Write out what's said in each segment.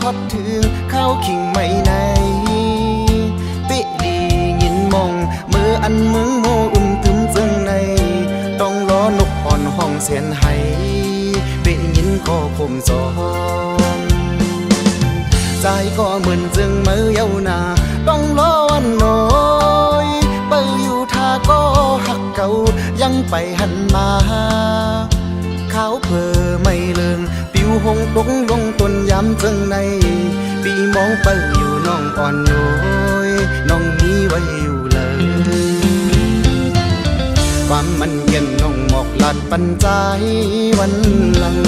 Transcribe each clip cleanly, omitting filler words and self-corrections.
ฮอดถึงข้าวขิงไม่ในปิลียินมองมืออันมึงโมตึมจึงในต้องรอนกอ่อนห้องเสียนไห้เปยินก็คมสอนใจก็เหมือนจึงมือเยานาต้องรอวันน้อยไปอยู่ท่าก็หักเก่ายังไปหันมาข้าวเพอไม่เลิงปิวหงตกลงต้นยำจึงในปีมองไปอยู่น้องอ่อนน้อยน้องมีไว้อยู่เลยความมันเย็นน้องหมอกหลัดปันใจวันหลัง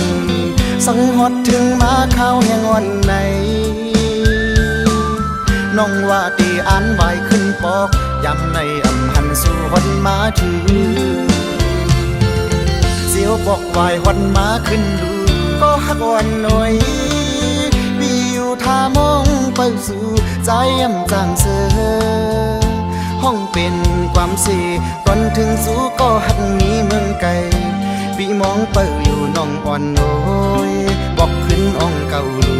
สังหดถึงมาข้าวแห่งวันไหนน้องว่าตีอ่านไหวขึ้นปอกยำในอำหันสู่วันมาถือเสียวบอกไหววันมาขึ้นดูก็หักวันหน่อยมีอยู่ท่ามองไปสู่ใจยำจางเสือห้องเป็นความสีก่อนถึงสู่ก็หักหนีเมืองไกลปีมองไปอยู่น้องอ่อนโอยบอกขึ้นอ่องเก่าลู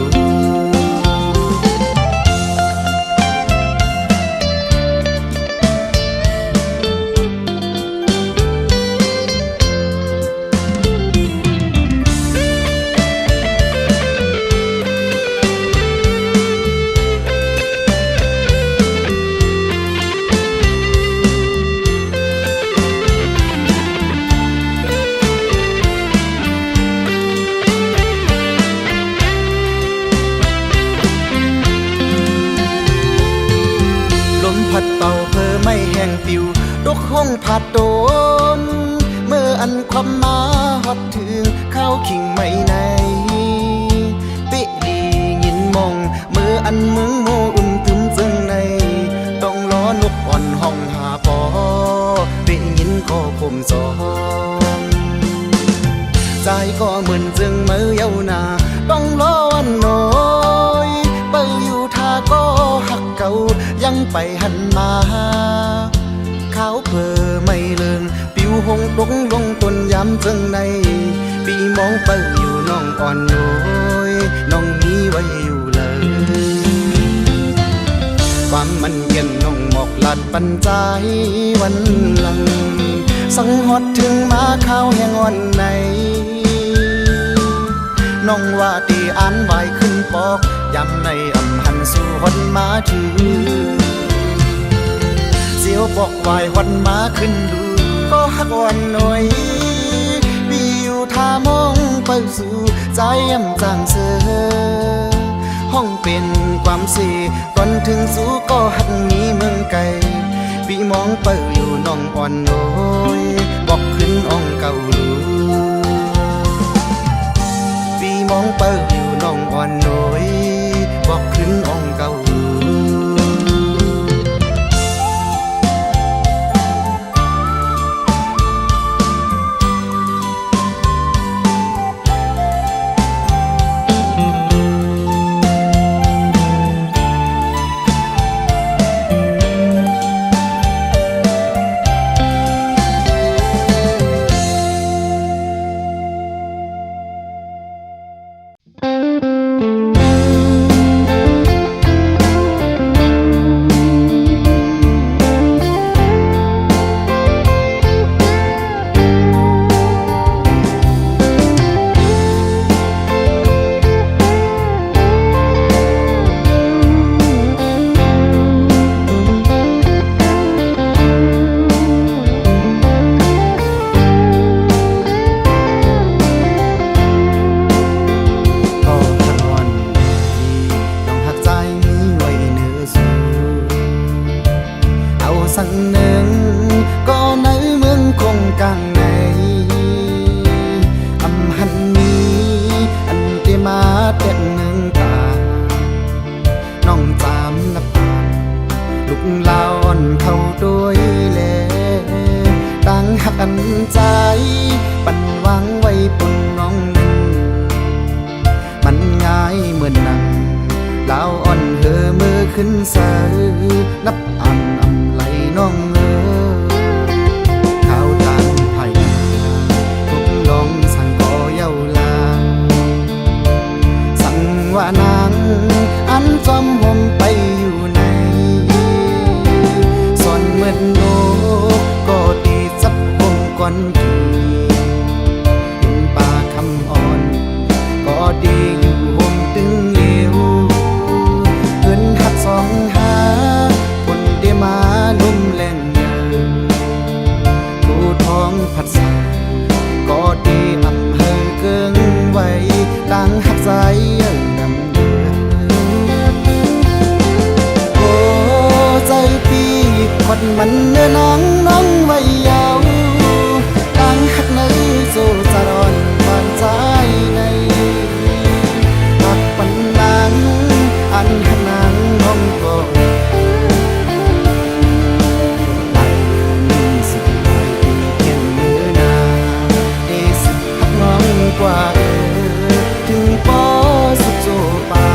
ผัดเป่าเพอไม่แห้งปิวดกห้องผัดโดนเมื่ออันความมาฮอดถึงข้าวขิงไม่ในปิลียินมองเมื่ออันมึงโมตึมจึงในต้องรอนกอ่อนห้องหาปอปิยินก็คมสอนใจก็เหมือนจึงมือเยานาต้องรอวันน้อยไปอยู่ท่าก็หักเก่ายังไปหันมาข้าวเพอไม่เลิงปิวหงตกลงต้นยำจึงในปีมองไปอยู่น้องอ่อนโอยน้องมีไว้อยู่เลยความมันเย็นน้องหมอกหลัดปันใจวันหลังสังหดถึงมาข้าวแห่งวันไหนน้องว่าตีอ่านไหวขึ้นปอกยำในอำหันสู่วันมาถือเสียวบอกไหววันมาขึ้นดูก็หักวันหน่อยมีอยู่ท่ามองไปสู่ใจยำจางเสือห้องเป็นความสีก่อนถึงสู่ก็หักหนีเมืองไกลปีมองไปอยู่น้องอ่อนโอยบอกขึ้นอ่องเก่าลูปีมองไปอยู่น้องอ่อนโอยบอกขึ้นอ่องเก่าสังหนึ่งก็ในเมืองคงกลางในอำหันนี้อันที่มาเต็มหนึ่งตาน้องจำนับลูกลาอ่อนเข้าด้วยเล่ต่างหักอันใจปันวางไว้ปุ่นน้องหนึ่งมันง่ายเหมือนนังลาวอ่อนเธอมือขึ้นเสือนับอันไหลน้องข้าวตาลไผ่ทุกลองสั่งก่อเย้าลาสั่งไว้ ว่านางอันจอมห่มไปอยู่ในส่วนเหมือนโลกก็ดีสักห่มก่อนทีป่าคำอ่อนก็ดีอยู่ห่มตึงเหลวเพิ่นหักสองหาคนเดมาลุ่มแรงเยอะผู้ท้องผัดสาก็ดีอำเภอเกิงไว้ตั้งหักใจดำเดือโอ้ใจปีคนมันเนื้อน้องไว้ยาวตั้งหักในโซจารอนบานใจในหักปันนางอันหักนางน้องก็กว่าถึงปอสุดโจปา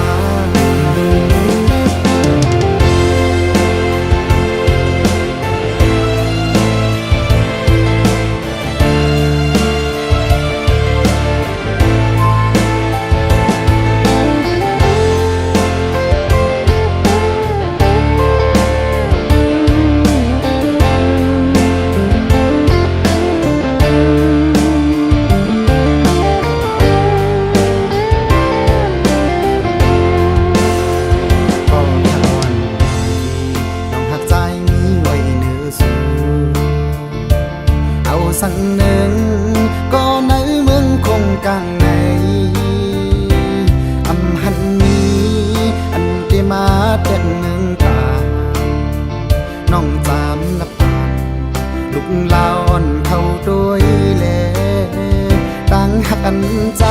สั่งหนึ่งก็ในเมืองคงกลางในอำหันนี้อันที่มาแต่งเมืองตาน้องจามนับปานลูกลาอ่อนเข้าด้วยแลต่างหักกันใจ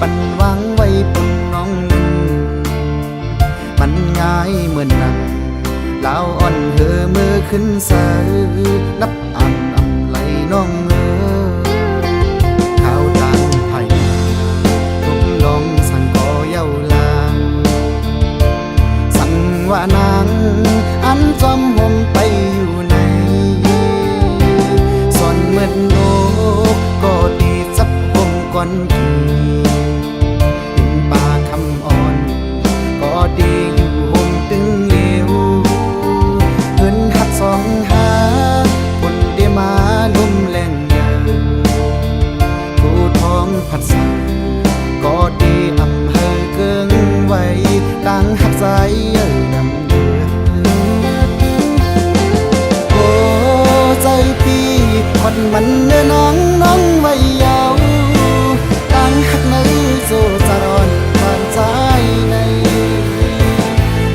ปันวางไว้ปุ่นน้องมันง่ายเหมือนนักลาวอ่อนเธอมือขึ้นเสือนับอันน้องข้าวตังไผ่ทุกลองสั่งก็เย้าลางสั่งว่านางอันจอมห่มไปอยู่ในส่วนเหมือนโลกก็ดีสับห่มก่อนทีป่าคำอ่อนก็ดีอยู่ห่มตึงเหลวเพิ่นหักสองหาคนเดมาลุ่มแรงเยอะผู้ท้องผัดสาก็ดีอำเภอเกิงไว้ตั้งหักใจดำเดือโอ้ใจปีคนมันเนื้อน้องไว้ยาวตั้งหักในโซจารอนบานใจใน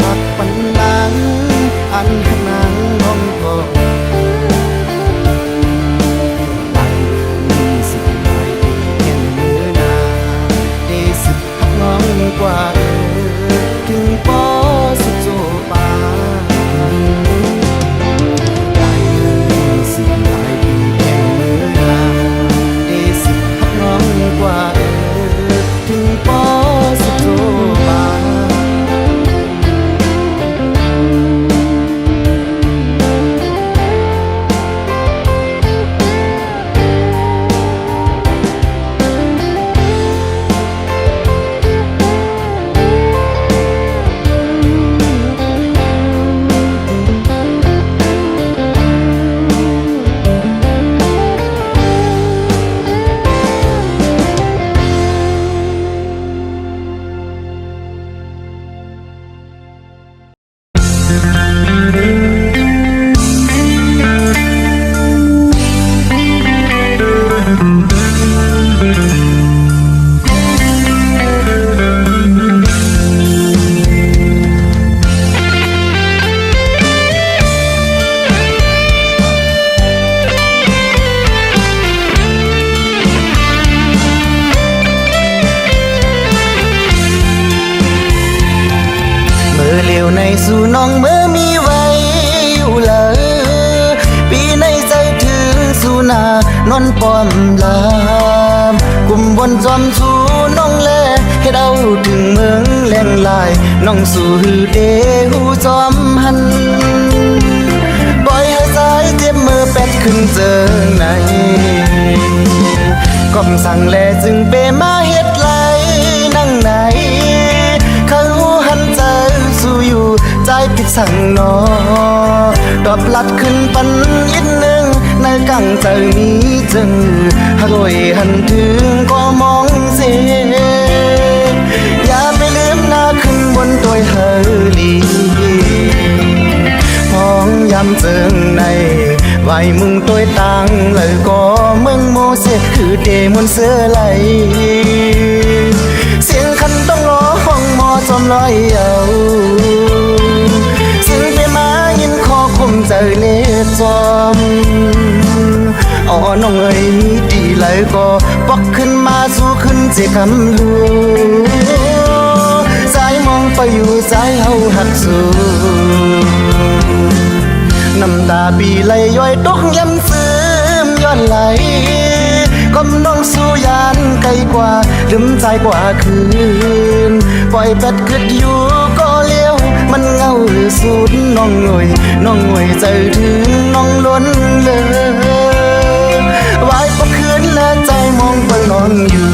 หักปันนางอันหักนางน้องก็กว่าถึงปอสุดโจปาได้เงินสิหลายปีแข่งมือนาได้สิหักน้องกว่าถึงปอสุดโจปาในสู่น้องเมื่อมีไว้อยู่เลยปีในใจถึงสู่นานอนปอมลามกุมบนจอมสู่น้องแลให้เราถึงเมืองแหลงลายน้องสู่หือเดหูจอมหันปล่อยให้สายเจ็บมือแปดขึ้นเจอในก้มสั่งแลจึงเปมาเฮ็ดไหลนั่งไหน สั่งนอดอบลัดขึ้นปันยิดหนึ่งในกังใจมีจึงหรวยหันถึงก็มองเสียอย่าไปลืมหน้าขึ้นบนตัวเฮลีมองยำเจิงในไว้มึงตัวตังเลยก็มึงโมเสคือเดมนเสื้อไหลเสียงคันต้องร้องมอจอมลอยเอาซึ่งไปมายินคอคมใจเล็ดจอมอ๋อน้องเอ๋ยดีเลยก็ปอกขึ้นมาสู้ขึ้นเจคำลูสายมองไปอยู่สายเฮาหักสู้น้ำตาปีไหลย้อยตกย้ำซึมย้อนไหลก้มน้องสู้ยานไกลกว่าลืมใจกว่าคืนปล่อยแปดคืดอยู่ก็เลี้ยวมันเงาหรือสูดน้องหน่วยใจถึงน้องล้นเลยไว้ปะคืนและใจมองไปนอนอยู่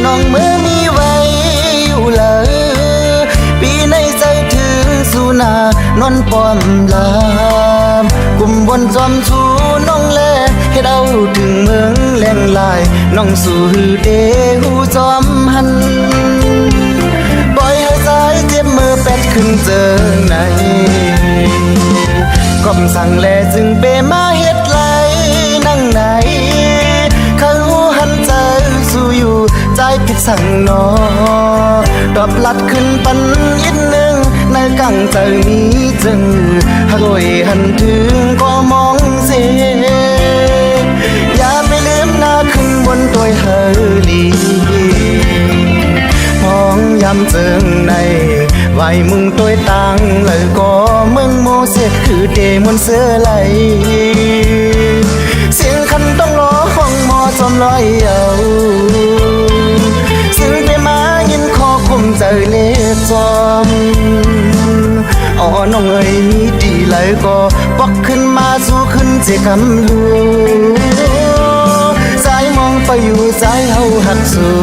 น้องเมื่อมีไว้อยู่เลยปีในใจถึงสู่นานอนปอมลามกุมบนจอมสู่น้องแลให้เดาถึงเมืองแหลงลายน้องสู่หือเดหูจอมหันปล่อยให้สายเจ็บมือแปดขึ้นเจอไหนก้มสั่งแลจึงเปมาเฮ็ดไหลนั่งไหนเขาหันใจสู่อยู่ใจผิดสั่งนอดอบลัดขึ้นปันยิดหนึ่งในกังใจมีจึงหรวยหันถึงก็มองเสียอย่าไปลืมหน้าขึ้นบนตัวเฮลีมองยำเจิงในไว้มึงตัวตังเลยก็มึงโมเสคือเดมนเสื้อไหลเสียงคันต้องร้องมอจอมลอยเอาซึ่งไปมายินคอคมใจเล็ดจอมอ๋อน้องเอ๋ยดีเลยก็ปอกขึ้นมาสู้ขึ้นเจคำลูสายมองไปอยู่สายเฮาหักสู้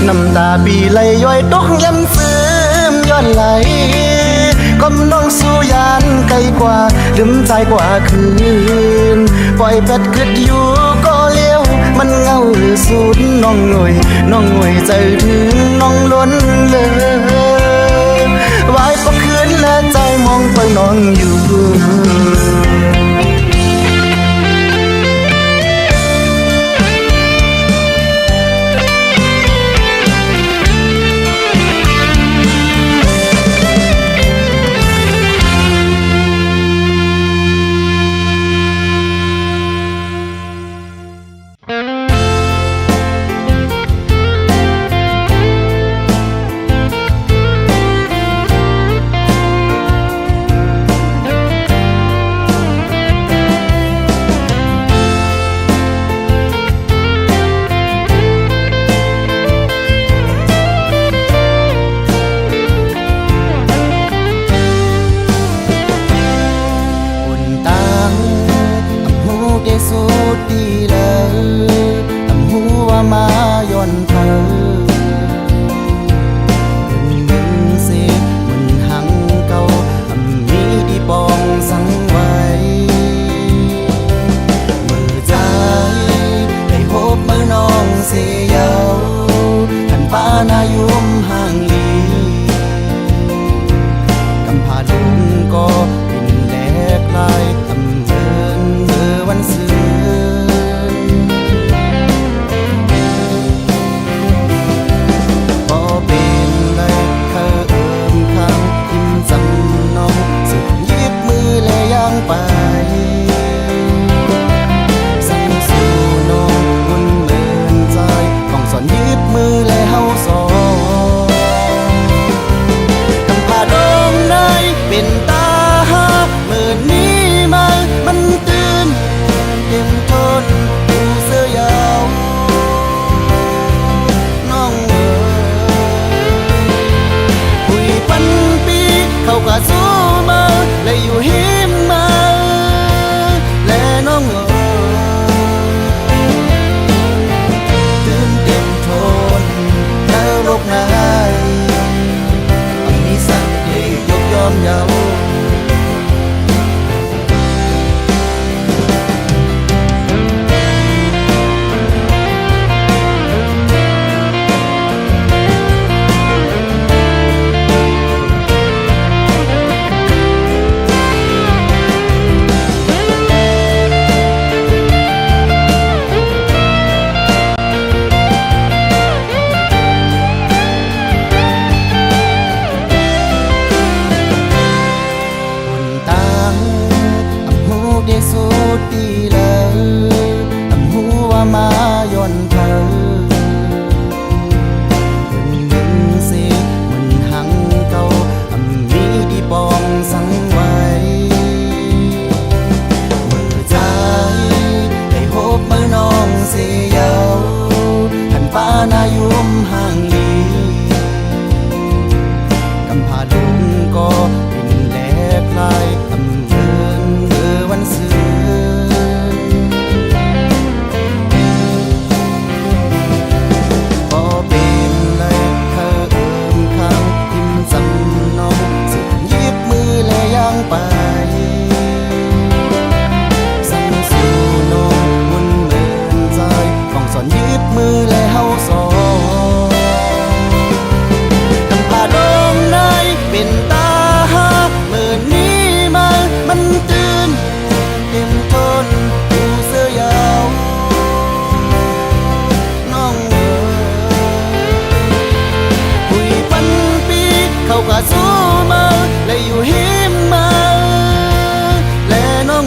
น้ำตาปีไหลย้อยตกย้ำซึมย้อนไหลก้มน้องสู้ยานไกลกว่าลืมใจกว่าคืนปล่อยแปดคืดอยู่ก็เลี้ยวมันเงาหรือสูดน้องหน่วยใจถึงน้องล้นเลยไว้ปะคืนและใจมองไปน้องอยู่ ก็สู้มาและอยู่หิมมาและน้อง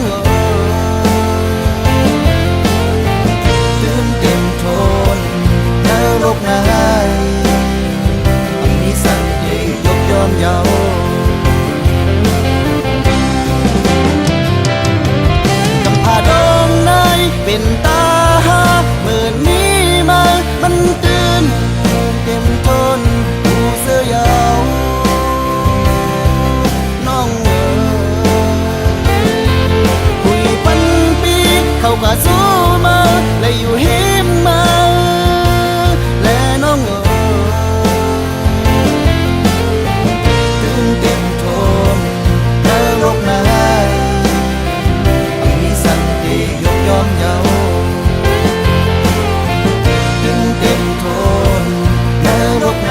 ตื่นเต็มทนนรกนายมีสัตว์ที่ยกย่อมเยาดงในเป็นตาเมื่อนี้มามันตื่นเต็มทนผู้เสื้อยาวน้องคุยพันปีเขาก็สู้มาและอยู่หิมมาและน้องตื่นเต็มทนนรกนายยอมเยาถึงเต็มทนนรก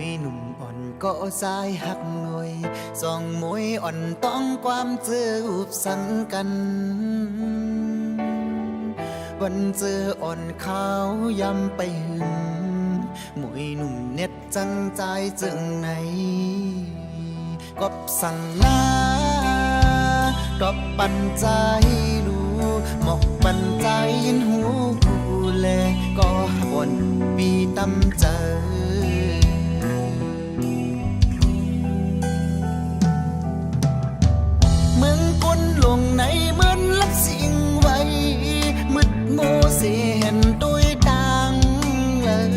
ยหนุ่มอ่อนก็สายหักหน่วยสองมวยอ่อนต้องความเจออุบสังกัน วันเจออ่อนขาว ยำไปหึงมวยหนุ่มเน็ดจังใจจึงไหนกบสั่งหน้ากบปันใจรู้หมอกปันใจยินหูผู้แลก็บนปีตำเจอเมืองกุนลงในเหมือนลักสิ่งไว้มืดโมเสีเห็นตุยดังเลย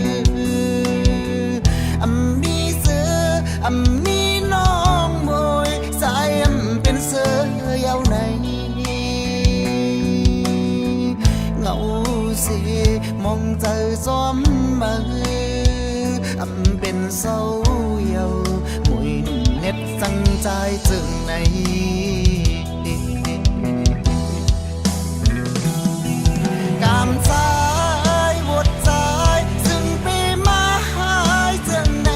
มีเสือมีน้องมวยสายเป็นเสือยาวไหนเงาเสีมองเจอซ้อมมือเป็นเศร้าเยาวมวยหนุ่มเน็ดสั่งใจจึงไหนกามซ้ายวดซ้ายซึ่งไปมาหายเจังไหน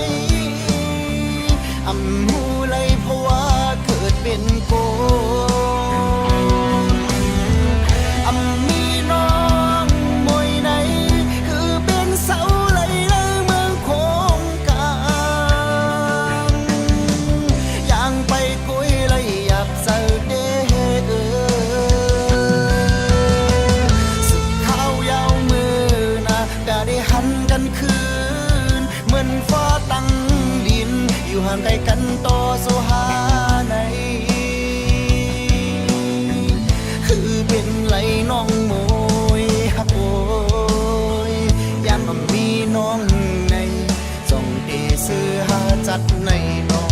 หูเลยเพราะว่าเกิดเป็นโกมีน้องมวยไหนคือเป็นเสาไหลเมืองโคงกลางย่างไปกุยเลยอยากเจอเด้ได้หันกันคืนเหมือนฟ้าตั้งดินอยู่ห่างไกลกันต่อสู้หาไหนคือเป็นไหลน้องโมยฮักโอยยามมันมีน้องในส่งเดซื้อหาจัดในน้อง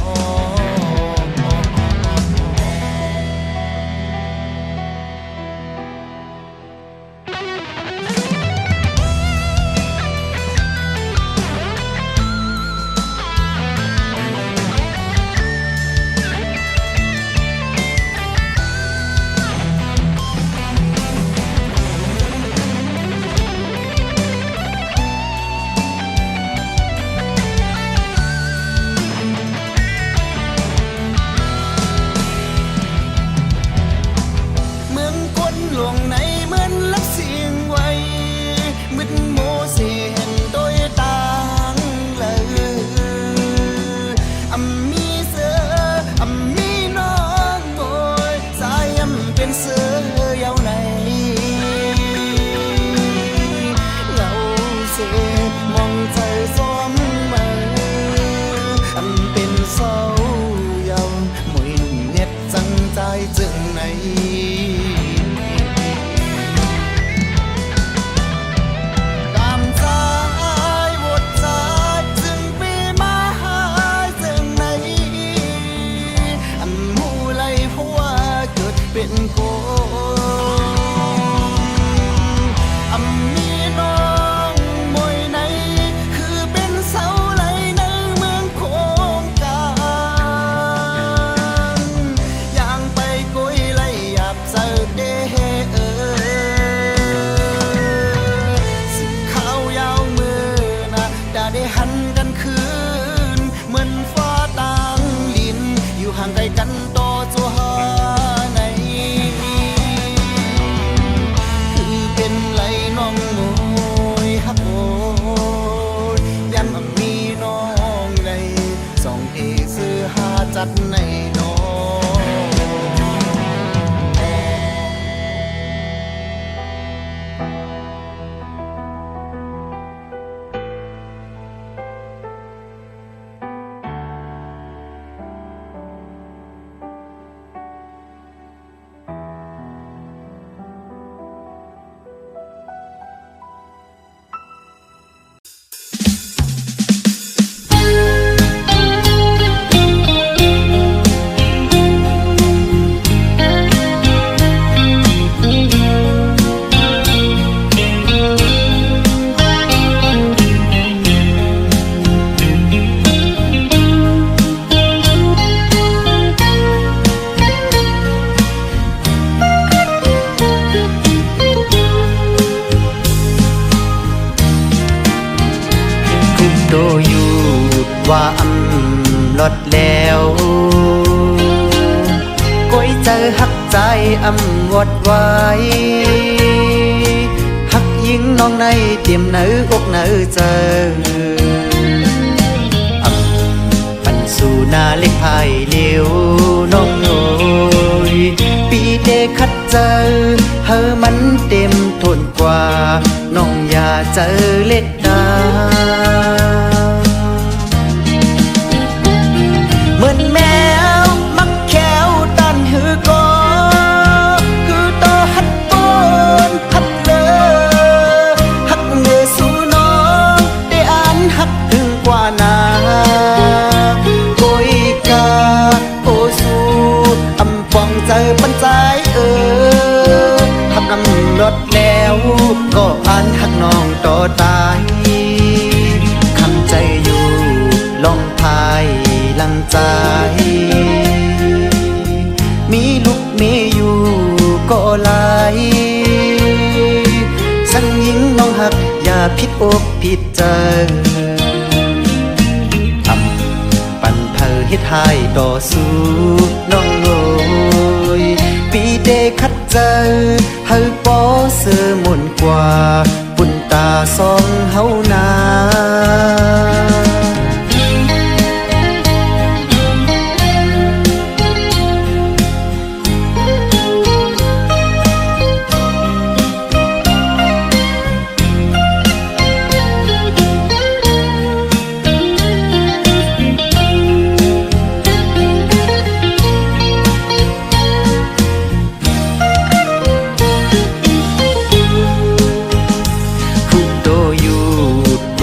ดแล้วก้อยเจอหักใจอำวดไว้หักยิงน้องในเตรียมเนื้อกเนื้อเจอปันสู่นาเล็กภายเลี้ยวน้องโอยปีเดคัดเจอเฮอมันเต็มทนกว่าน้องอย่าเจอเล็ดดาเหมือนแมวมักแขวตันหือก็คือต่อหัดปนหัดเลอหักเนื้อสู่น้องได้อ่านหักถึงกว่านาโกยกาโอสูอำปองเจอปันใจหักนำรถแล้วก็อ่านหักน้องต่อตายคำใจอยู่ลองพายลังใจมีลูกมีอยู่ก็หลายสั่งยิงน้องหักอย่าผิดอกผิดใจปั่นเพอเฮ็ดให้ต่อสู้น้องโอยปีเดคัดเจอเฮาปอเสือมนกว่าปุ่นตาสองเฮานา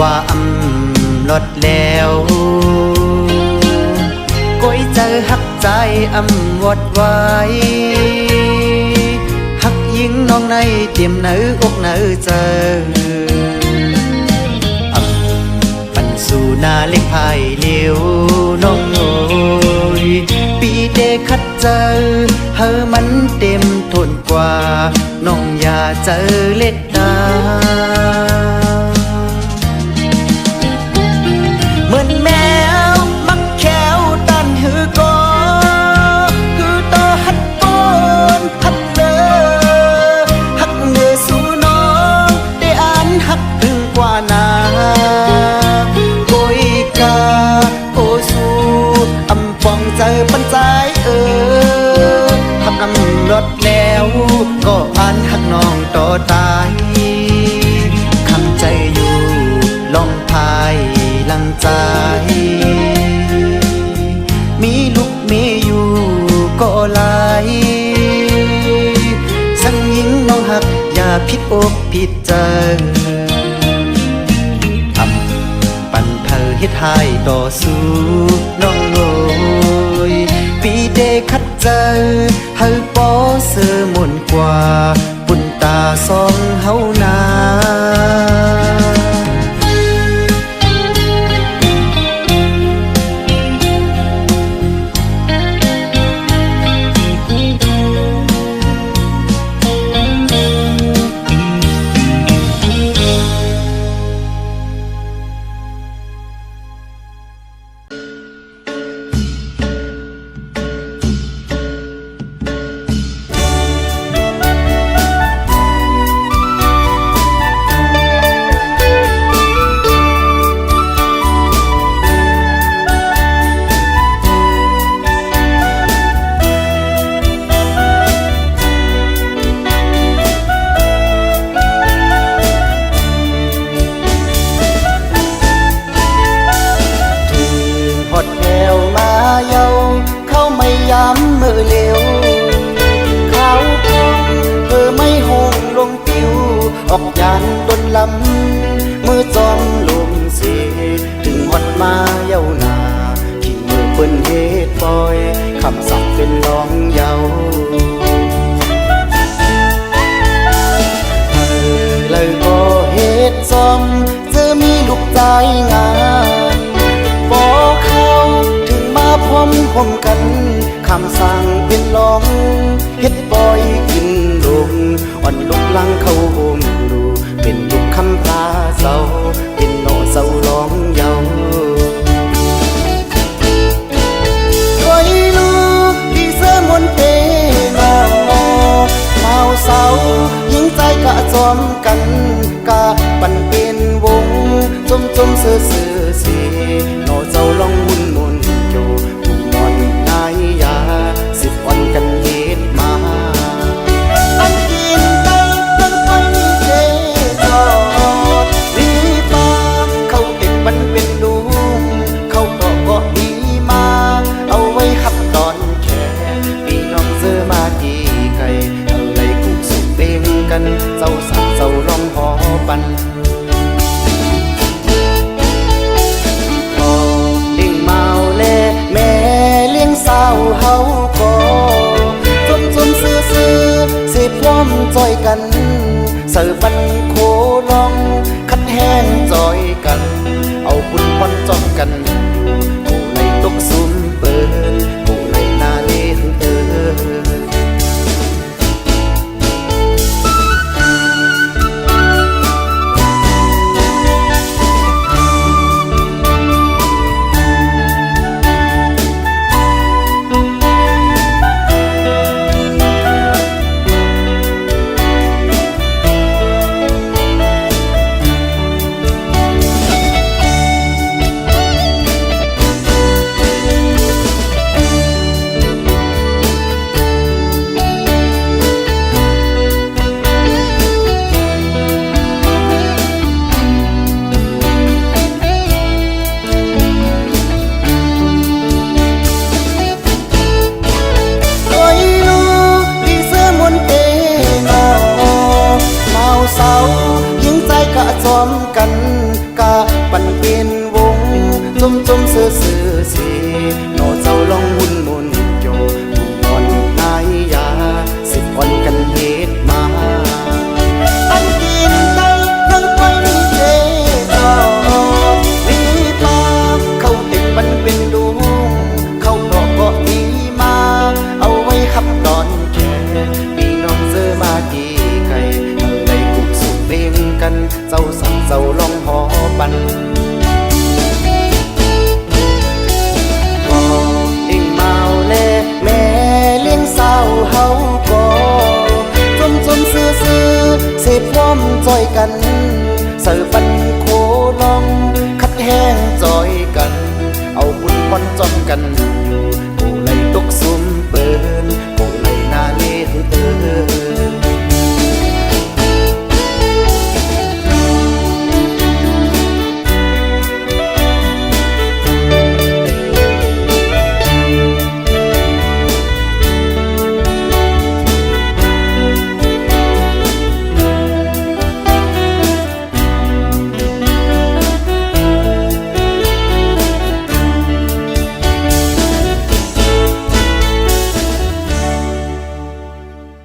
ว่าลดแล้วก้อยเจอหักใจวดไว้หักยิงน้องในเตรียมเนื้อกเนื้อเจอปันสู่นาเล็กภายเลี้ยวน้องโอยปีเดคัดเจอเฮอมันเต็มทนกว่าน้องอย่าเจอเล็ดดาเหมือนแมวมักแขวตันหือก็คือต่อหัดปนหัดเลอหักเนื้อสู่น้องได้อ่านหักถึงกว่านาโกยกาโอสูอำปองเจอปันใจหักนำรถแล้วก็อ่านหักน้องต่อตายคำใจอยู่ลองพายลังใจมีลูกมีอยู่ก็หลายสั่งยิงน้องหักอย่าผิดอกผิดใจปั่นเพอเฮ็ดให้ต่อสู้น้องโอยปีเดคัดเจอเฮาปอเสือมนกว่าปุ่นตาสองเฮานามือเร็วขาวพองไม่หงลงปิวออกยานต้นลำมือจอมลมเสถึงหดมาเย้านาขี่มือเปิ้นเฮ็ดปอยคำสั่งเป็นร้องเยาเลยก็เฮ็ดจอมเจอมีลูกใจงานบ่เข้าถึงมาพร้อมกันคำสั่งเป็นร้องเฮ็ดปอยกินลงอ่อนลุกลังเข้าโฮมดูเป็นลูกคำพาเศร้าเป็นโนเศร้าร้องเยา ใจกะจอมกันกะปันเป็นวงจมเสือสีโนเจ้าลองวุ่นมุนอยู่ผู้มอนนายยาสิบวันกันเฮ็ดมาอันกินได้ตั้งต้นเจจอดลีปาเขาเด็กมันเป็นลุงเขาก็ดีมาเอาไว้ขับตอนแค่พี่น้องเจอมาดีไกลอะไรกุกสุกเบ่งกันเจ้าสักเจ้าลองหอปันแม่เลี้ยงสาวเฮาก็จนซื้อสิพร้อมจอยกันเสิร์ฟบันโคลองคัดแห้งจอยกันเอาบุญวันจอมกันผู้ในตกซุ่มเปินผู้ในนาเล่นจอมกันกะปันเป็นวงจมเสือสีโนเจ้าลองวุ่นมุนโยผู้มอนนายยาสิบวันกันเฮ็ดมาอันกินได้นั่งไว้เจจอลีปาเขาติดมันเป็นลุงเขาก็ดีมาเอาไว้ขับตอนแก่พี่น้องเจอมาดีไกลอะไรกุกสุกเบ่งกันเจ้าสั่งเจ้าลองหอปันพ่อเอ็งเมาแลแม่เลี้ยงสาวเฮาก็จนซื้อสิพร้อมจอยกัน